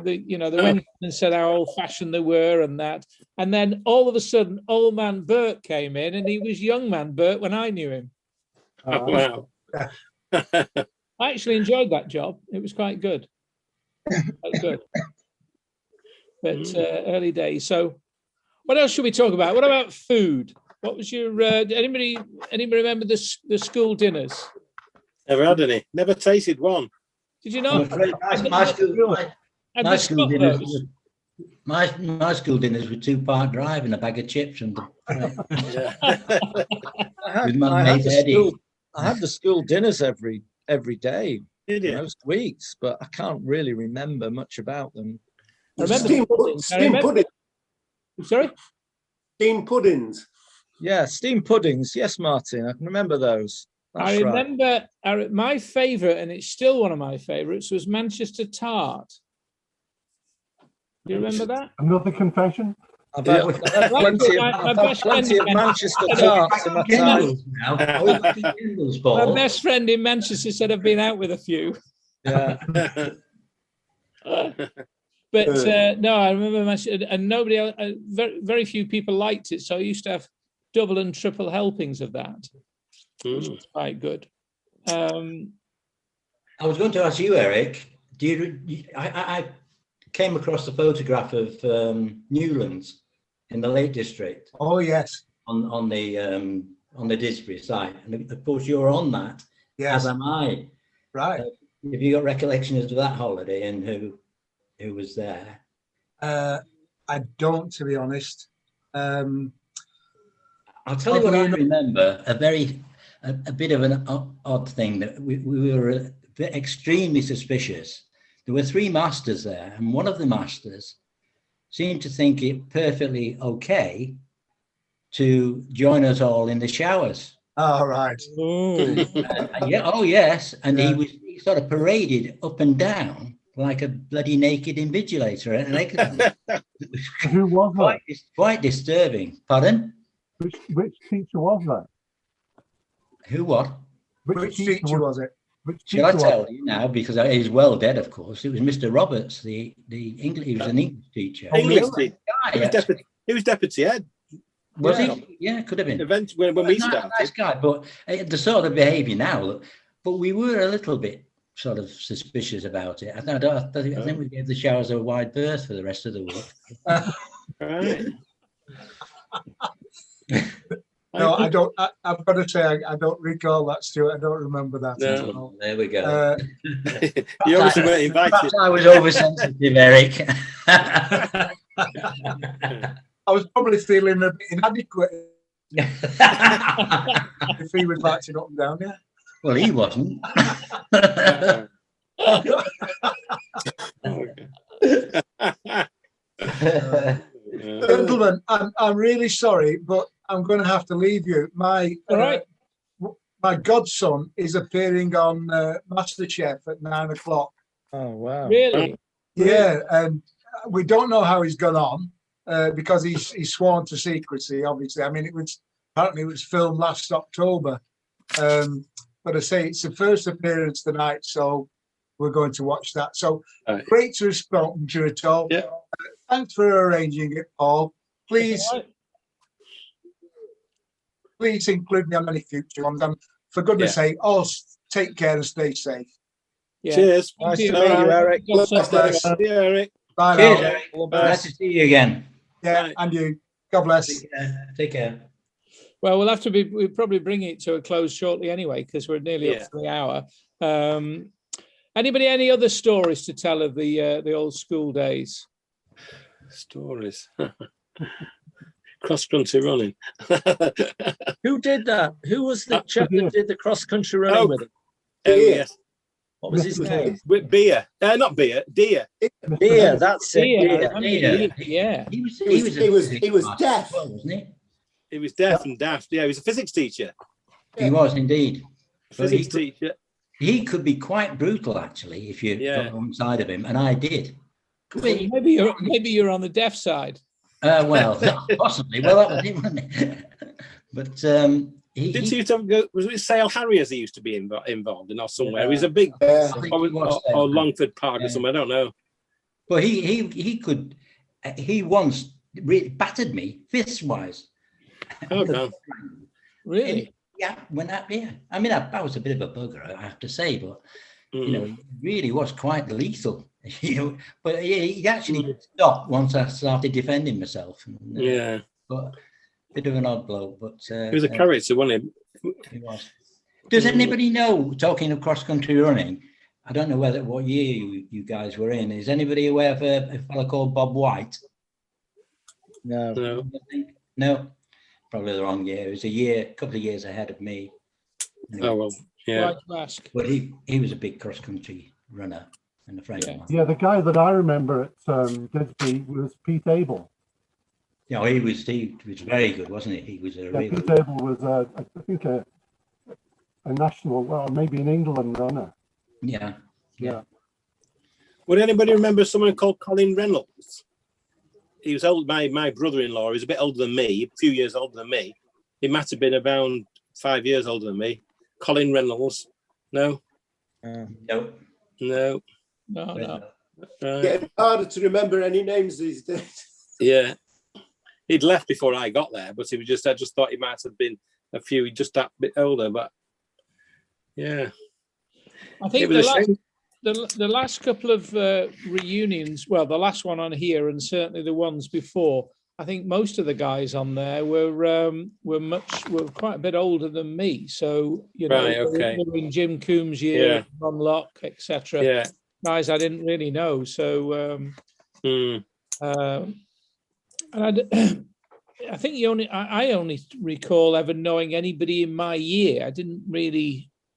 went and said how old-fashioned they were and that. And then all of a sudden, old man Burt came in, and he was young man Burt when I knew him. Oh, wow. I actually enjoyed that job. It was quite good. Quite good. But early days. So, what else should we talk about? What about food? What was your? Anybody remember the school dinners? Never had any. Never tasted one. Did you not? My school dinners My school dinners were 2 Park Drive and a bag of chips and Yeah. with my mate Eddie. I had the school dinners every day, Did you? most weeks, but I can't really remember much about them. I remember Steam, the puddings. steam pudding. Sorry? Steam puddings. Yeah, steamed puddings. Yes, Martin, I can remember those. That's I right. remember my favourite, and it's still one of my favourites, was Manchester tart. Do you remember that? Another confession? I've had plenty of Manchester tarts in my time. My best friend in Manchester said I've been out with a few. Yeah. But no, I remember Manchester, and nobody else, very few people liked it. So I used to have double and triple helpings of that, which was quite good. I was going to ask you, Eric. I came across a photograph of Newlands in the Lake District. Oh yes. On the Didsbury site, and of course you're on that. Yes. As am I. Right. Have you got recollections of that holiday and who was there? I don't, to be honest. I'll tell you what I remember. A bit of an odd thing that we were extremely suspicious. There were 3 masters there, and one of the masters seemed to think it perfectly okay to join us all in the showers. Oh, right. Yeah. Oh, yes. And he sort of paraded up and down like a bloody naked invigilator. And Who was that? Quite disturbing. Pardon? Which teacher was that? Who what? Which teacher was it? Shall I tell you now? Because he's well dead, of course. It was Mr. Roberts, the English. He was an English teacher. English teacher. He was deputy head. Was he? Yeah, could have been. Eventually, when we started. Nice guy, but the sort of behaviour now. But we were a little bit sort of suspicious about it. I think we gave the showers a wide berth for the rest of the week. Right. No, I don't. I've got to say, I don't recall that, Stuart. I don't remember that. No. There we go. You obviously weren't invited. Perhaps I was oversensitive, Eric. I was probably feeling a bit inadequate if he was acting up and down. Yeah. Well, he wasn't. Gentlemen, I'm really sorry, but I'm going to have to leave you. My godson is appearing on MasterChef at 9 o'clock. Oh wow! Really? Yeah, and we don't know how he's gone on because he's sworn to secrecy. Obviously, I mean, apparently it was filmed last October, but I say it's the first appearance tonight, so we're going to watch that. So great to have spoken to you at all. Yeah. Thanks for arranging it, Paul. Please include me on any future ones. And for goodness sake, all take care and stay safe. Yeah. Cheers. Nice to meet you, Eric. See you, Eric. Bye Cheers, now. Eric. Nice to see you again. Yeah, and you. God bless. Take care. Well, we'll probably bring it to a close shortly anyway, because we're nearly up to the hour. Any other stories to tell of the old school days? Stories. Cross-country running. Who did that? Who was the chap that did the cross-country running with him? Yes. What was his name? With Beer. Not Beer. Deer. Beer. That's it. Deer. Yeah. He was deaf, wasn't he? He was deaf and daft. Yeah, he was a physics teacher. He was indeed. Physics teacher. He could be quite brutal, actually, if you got on side of him, and I did. Maybe you're on the deaf side. Well, possibly. Well, that was it, wasn't it? But he used to go, was it Sale Harriers he used to be involved in or somewhere? He was a big or Longford Park or somewhere, I don't know. Well, he once really battered me fist-wise. Oh, God. Really? Yeah, I mean, I was a bit of a bugger, I have to say, but he really was quite lethal. But he actually stopped once I started defending myself. But a bit of an odd bloke, but he was a character, wasn't he? He was. Does anybody know, talking of cross-country running, I don't know what year you guys were in. Is anybody aware of a fellow called Bob White? No. No. No, probably the wrong year. It was a couple of years ahead of me. Anyway, Oh well, yeah. Why'd you ask? but he was a big cross country runner and a friend of mine. Yeah, the guy that I remember at Didsbury was Pete Abel. Yeah, he was very good, wasn't he? He was a really Pete Abel was, I think, a national, well, maybe an England runner. yeah. Would anybody remember someone called Colin Reynolds? He was old. My brother-in-law. He was a bit older than me, a few years older than me. He might have been around 5 years older than me. Colin Reynolds. No. No. No. Getting harder to remember any names these days. Yeah. He'd left before I got there, but he was just. I just thought he might have been a few, just that bit older. But yeah, I think it was a shame. the last couple of reunions, well, the last one on here and certainly the ones before, I think most of the guys on there were quite a bit older than me. So, you know, Right, okay. they were in Jim Coombs' year, Yeah. Ron Locke, etc. Yeah. Guys I didn't really know. So, and I think I only recall ever knowing anybody in my year.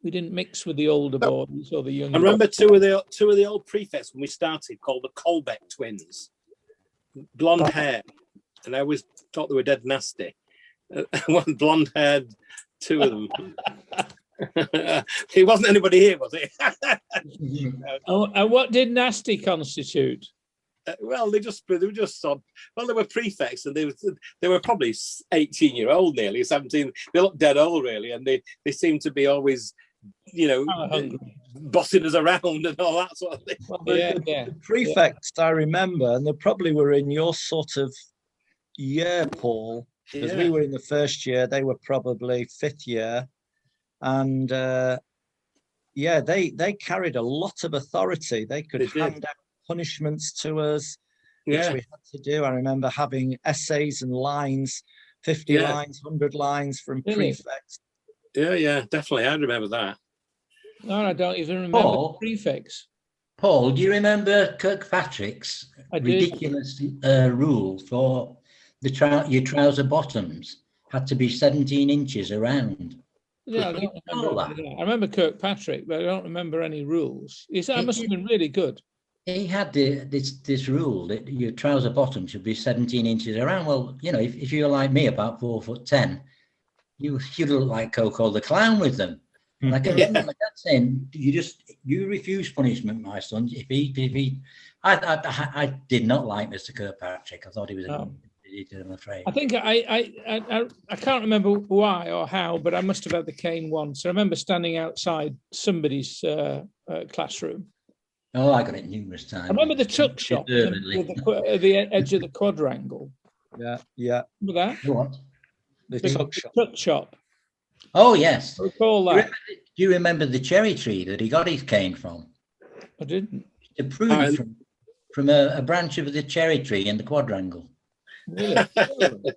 We didn't mix with the older boys or the younger. I remember two of the old prefects when we started called the Colbeck twins, blonde hair, and I always thought they were dead nasty. One blonde haired, two of them. It wasn't anybody here, was it? And what did nasty constitute? Well, they were just well, they were prefects, and they were probably 18-year-old, nearly 17. They looked dead old, really, and they seemed to be always, you know, bossing us around and all that sort of thing. Well, the prefects, I remember, and they probably were in your sort of year, Paul, because we were in the first year, they were probably fifth year, and they carried a lot of authority. They could hand out punishments to us, which we had to do. I remember having essays and lines, 50 lines, 100 lines from prefects. Yeah, definitely. I remember that. No, I don't even remember the prefix. Paul, do you remember Kirkpatrick's ridiculous rule for your trouser bottoms had to be 17 inches around? Yeah, I don't remember that. I remember Kirkpatrick, but I don't remember any rules. I must have been really good. He had this rule that your trouser bottom should be 17 inches around. Well, you know, if you're like me, about 4'10", you'd look like Coco the Clown with them. And I can remember my dad saying, "You refuse punishment, my son." I did not like Mr. Kirkpatrick. I thought he was an idiot, I'm afraid. I think I can't remember why or how, but I must have had the cane once. I remember standing outside somebody's classroom. Oh, I got it numerous times. I remember the tuck shop at the edge of the quadrangle. Yeah. Remember that? What? The tuck shop. Tuck shop. Oh, yes. I recall that. Do you remember the cherry tree that he got his cane from? I didn't. The prune from a branch of the cherry tree in the quadrangle. Really?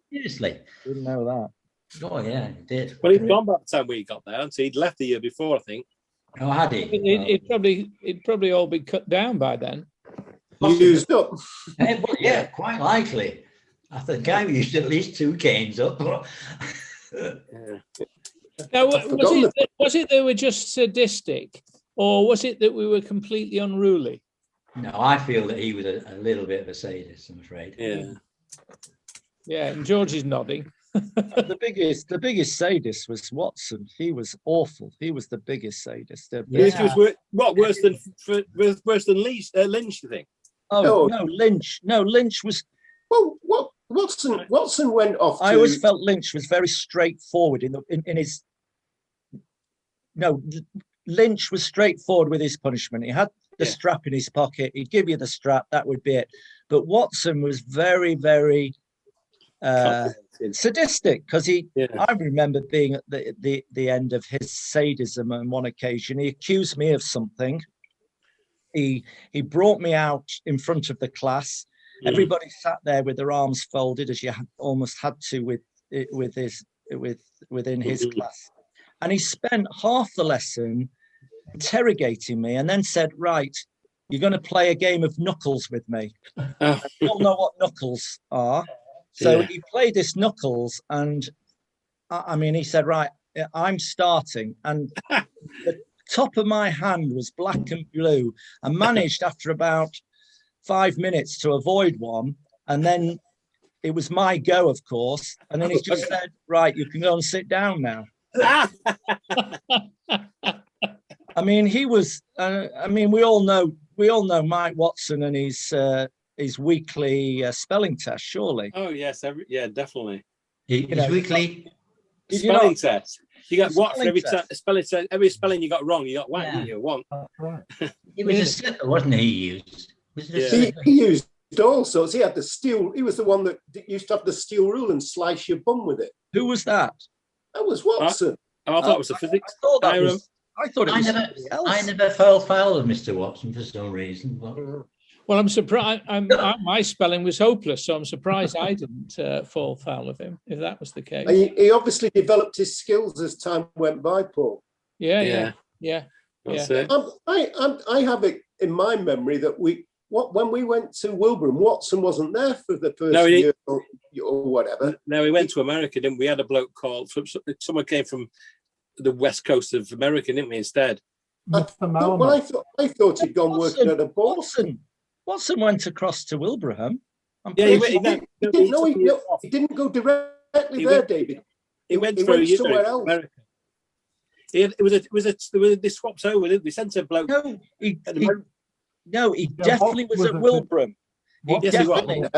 Seriously. Didn't know that. Oh, yeah, he did. Well, he'd gone by the time we got there, so he'd left the year before, I think. Oh, had he? It'd probably all be cut down by then. Used up. Well, yeah, quite likely. I think I used at least 2 canes up. Now, was it they were just sadistic, or was it that we were completely unruly? No, I feel that he was a little bit of a sadist, I'm afraid. Yeah. Yeah, and George is nodding. The biggest sadist was Watson. He was awful. He was the biggest sadist. Worse than Lynch, you think? Oh no, Lynch. No, Lynch was. Well, what Watson went off. I always felt Lynch was very straightforward in his. No, Lynch was straightforward with his punishment. He had the strap in his pocket. He'd give you the strap. That would be it. But Watson was very, very sadistic, because I remember being at the end of his sadism on one occasion. He accused me of something. He brought me out in front of the class. Everybody sat there with their arms folded, as you almost had to within his class. And he spent half the lesson interrogating me, and then said, right, you're going to play a game of knuckles with me. Oh. We all know what knuckles are. So Yeah. he played this knuckles, and I mean, he said, right, I'm starting. And the top of my hand was black and blue. I managed after about 5 minutes to avoid one. And then it was my go, of course. And then he just said, right, you can go and sit down now. I mean, he was, I mean, we all know Mike Watson and his weekly spelling test, surely. Oh, yes. Yeah, definitely. His weekly Spelling test. You got what for Spelling every test. spelling test? Every spelling you got wrong, you got whacked, Yeah. didn't you? One. Right. It was a slipper, wasn't it? He used. Was it a Yeah. slipper? He used all sorts. He had the steel. He was the one that used to have the steel rule and slice your bum with it. Who was that? That was Watson. Oh, I thought it was a physics. I thought I it was somebody else. I never fell foul of Mr. Watson for some reason. But Well, I'm surprised. My spelling was hopeless, so I'm surprised I didn't fall foul of him, if that was the case. He obviously developed his skills as time went by, Paul. Yeah. That's it. I have it in my memory that when we went to Wilbraham, Watson wasn't there for the first year or whatever. No, we went to America, didn't we? We had a bloke called, someone came from the west coast of America, didn't we, instead? I thought he'd gone working at a bar. Watson went across to Wilbraham. Yeah, He didn't go directly there, David. He went through Europe, somewhere else. America. They swapped over, didn't we? Sent a bloke. No, he definitely was at Wilbraham. Yes, he was.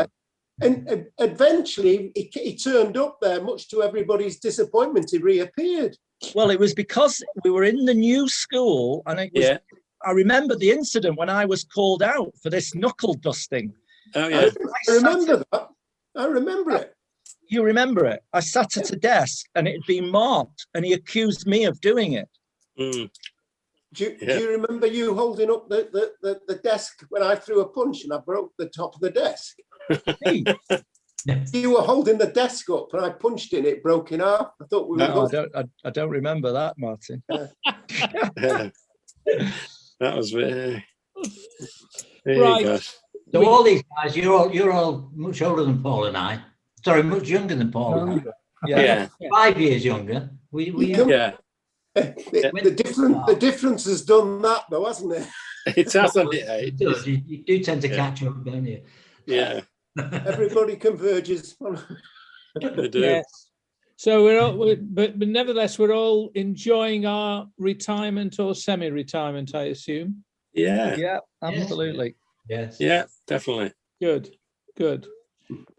And eventually he turned up there, much to everybody's disappointment. He reappeared. Well, it was because we were in the new school, and it was. I remember the incident when I was called out for this knuckle dusting. Oh yeah, I remember that. I remember it. You remember it? I sat at a desk, and it had been marked, and he accused me of doing it. Mm. Do you remember you holding up the desk when I threw a punch and I broke the top of the desk? Hey. You were holding the desk up and I punched it and it broke in half. I thought we were both... I don't remember that, Martin. Yeah. That was very... Right. So all these guys, you're all much older than Paul and I. Sorry, much younger than Paul and I. Yeah. 5 years younger. Yeah. The difference has done that, though, hasn't it? It hasn't it? It does. You do tend to catch up, don't you? Yeah. Everybody converges. They do. Yes. So we're all, but nevertheless, we're all enjoying our retirement or semi-retirement, I assume. Yeah. Yeah, absolutely. Yes. Yeah, definitely. Good.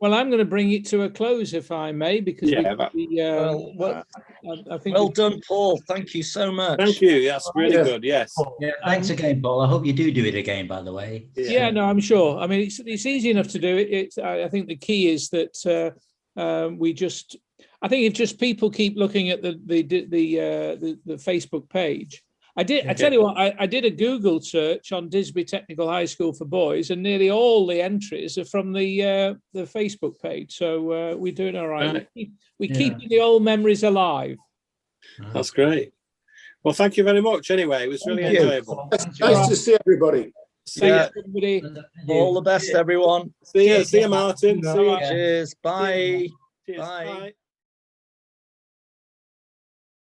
Well, I'm going to bring it to a close, if I may, because I think. Well done, Paul. Thank you so much. Thank you. That's really good. Yes. Yeah. Thanks again, Paul. I hope you do it again. By the way. Yeah. No, I'm sure. I mean, it's easy enough to do it. I think the key is that we just. I think if just people keep looking at the Facebook page. I tell you what, I did a Google search on Didsbury Technical High School for boys, and nearly all the entries are from the Facebook page. So we're doing all right. We keep the old memories alive. That's great. Well, thank you very much. Anyway, it was really enjoyable. Nice to see everybody. See you, everybody. All the best, everyone. See you, Martin. See you. Cheers. Bye. Cheers. Bye. Bye.